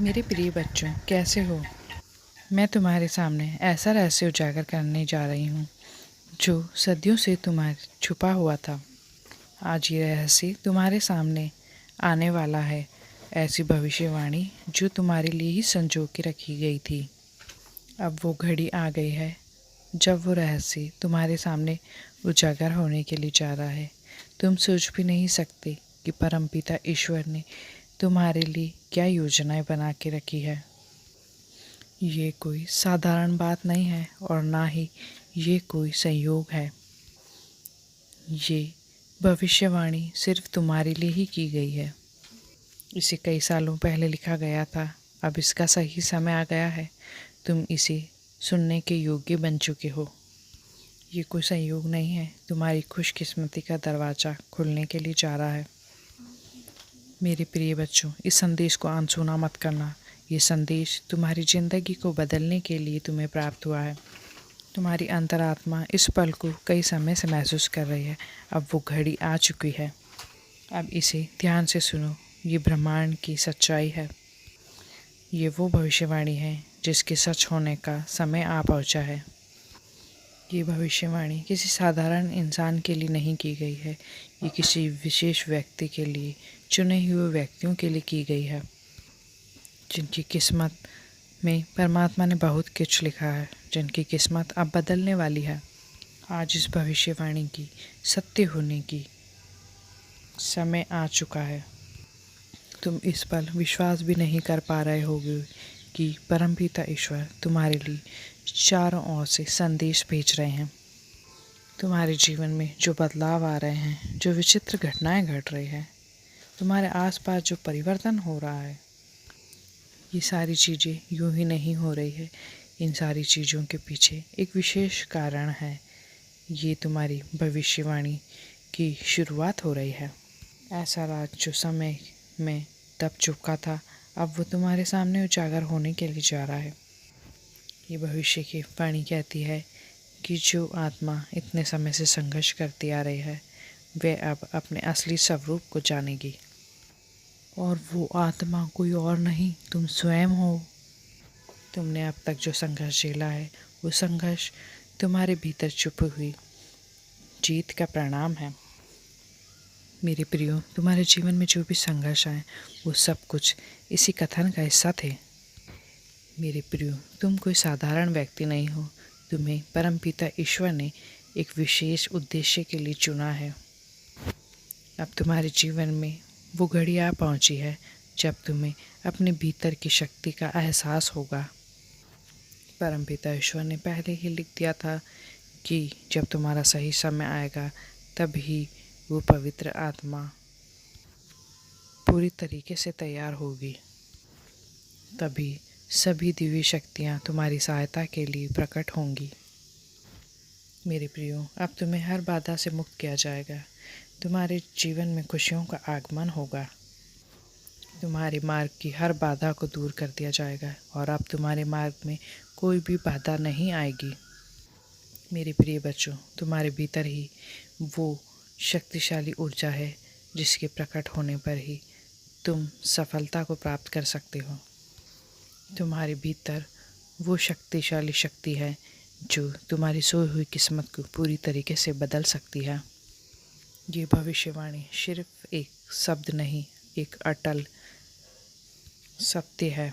मेरे प्रिय बच्चों, कैसे हो। मैं तुम्हारे सामने ऐसा रहस्य उजागर करने जा रही हूँ जो सदियों से तुम्हारे छुपा हुआ था। आज ये रहस्य तुम्हारे सामने आने वाला है। ऐसी भविष्यवाणी जो तुम्हारे लिए ही संजो के रखी गई थी। अब वो घड़ी आ गई है जब वो रहस्य तुम्हारे सामने उजागर होने के लिए जा रहा है। तुम सोच भी नहीं सकते कि परमपिता ईश्वर ने तुम्हारे लिए क्या योजनाएं बना के रखी है। ये कोई साधारण बात नहीं है और ना ही ये कोई संयोग है। ये भविष्यवाणी सिर्फ तुम्हारे लिए ही की गई है। इसे कई सालों पहले लिखा गया था। अब इसका सही समय आ गया है। तुम इसे सुनने के योग्य बन चुके हो। ये कोई संयोग नहीं है, तुम्हारी खुशकिस्मती का दरवाज़ा खुलने के लिए जा रहा है। मेरे प्रिय बच्चों, इस संदेश को अनसुना मत करना। ये संदेश तुम्हारी ज़िंदगी को बदलने के लिए तुम्हें प्राप्त हुआ है। तुम्हारी अंतरात्मा इस पल को कई समय से महसूस कर रही है। अब वो घड़ी आ चुकी है। अब इसे ध्यान से सुनो। ये ब्रह्मांड की सच्चाई है। ये वो भविष्यवाणी है जिसके सच होने का समय आ पहुंचा है। ये भविष्यवाणी किसी साधारण इंसान के लिए नहीं की गई है। ये किसी विशेष व्यक्ति के लिए, चुने हुए व्यक्तियों के लिए की गई है, जिनकी किस्मत में परमात्मा ने बहुत कुछ लिखा है, जिनकी किस्मत अब बदलने वाली है। आज इस भविष्यवाणी की सत्य होने की समय आ चुका है। तुम इस पल विश्वास भी नहीं कर पा रहे होगे कि परमपिता ईश्वर तुम्हारे लिए चारों ओर से संदेश भेज रहे हैं। तुम्हारे जीवन में जो बदलाव आ रहे हैं, जो विचित्र घटनाएं घट रही हैं, तुम्हारे आसपास जो परिवर्तन हो रहा है, ये सारी चीज़ें यूं ही नहीं हो रही है। इन सारी चीज़ों के पीछे एक विशेष कारण है। ये तुम्हारी भविष्यवाणी की शुरुआत हो रही है। ऐसा राज जो समय में दब चुका था, अब वो तुम्हारे सामने उजागर होने के लिए जा रहा है। ये भविष्य की वाणी कहती है कि जो आत्मा इतने समय से संघर्ष करती आ रही है, वह अब अपने असली स्वरूप को जानेगी। और वो आत्मा कोई और नहीं, तुम स्वयं हो। तुमने अब तक जो संघर्ष झेला है, वो संघर्ष तुम्हारे भीतर छुपी हुई जीत का परिणाम है। मेरे प्रियो, तुम्हारे जीवन में जो भी संघर्ष आए, वो सब कुछ इसी कथन का हिस्सा थे। मेरे प्रियो, तुम कोई साधारण व्यक्ति नहीं हो। तुम्हें परमपिता ईश्वर ने एक विशेष उद्देश्य के लिए चुना है। अब तुम्हारे जीवन में वो घड़ी आ पहुंची है जब तुम्हें अपने भीतर की शक्ति का एहसास होगा। परमपिता ईश्वर ने पहले ही लिख दिया था कि जब तुम्हारा सही समय आएगा, तभी वो पवित्र आत्मा पूरी तरीके से तैयार होगी। तभी सभी दिव्य शक्तियाँ तुम्हारी सहायता के लिए प्रकट होंगी। मेरे प्रियो, अब तुम्हें हर बाधा से मुक्त किया जाएगा। तुम्हारे जीवन में खुशियों का आगमन होगा। तुम्हारे मार्ग की हर बाधा को दूर कर दिया जाएगा और अब तुम्हारे मार्ग में कोई भी बाधा नहीं आएगी। मेरे प्रिय बच्चों, तुम्हारे भीतर ही वो शक्तिशाली ऊर्जा है जिसके प्रकट होने पर ही तुम सफलता को प्राप्त कर सकते हो। तुम्हारे भीतर वो शक्तिशाली शक्ति है जो तुम्हारी सोई हुई किस्मत को पूरी तरीके से बदल सकती है। ये भविष्यवाणी सिर्फ एक शब्द नहीं, एक अटल सत्य है।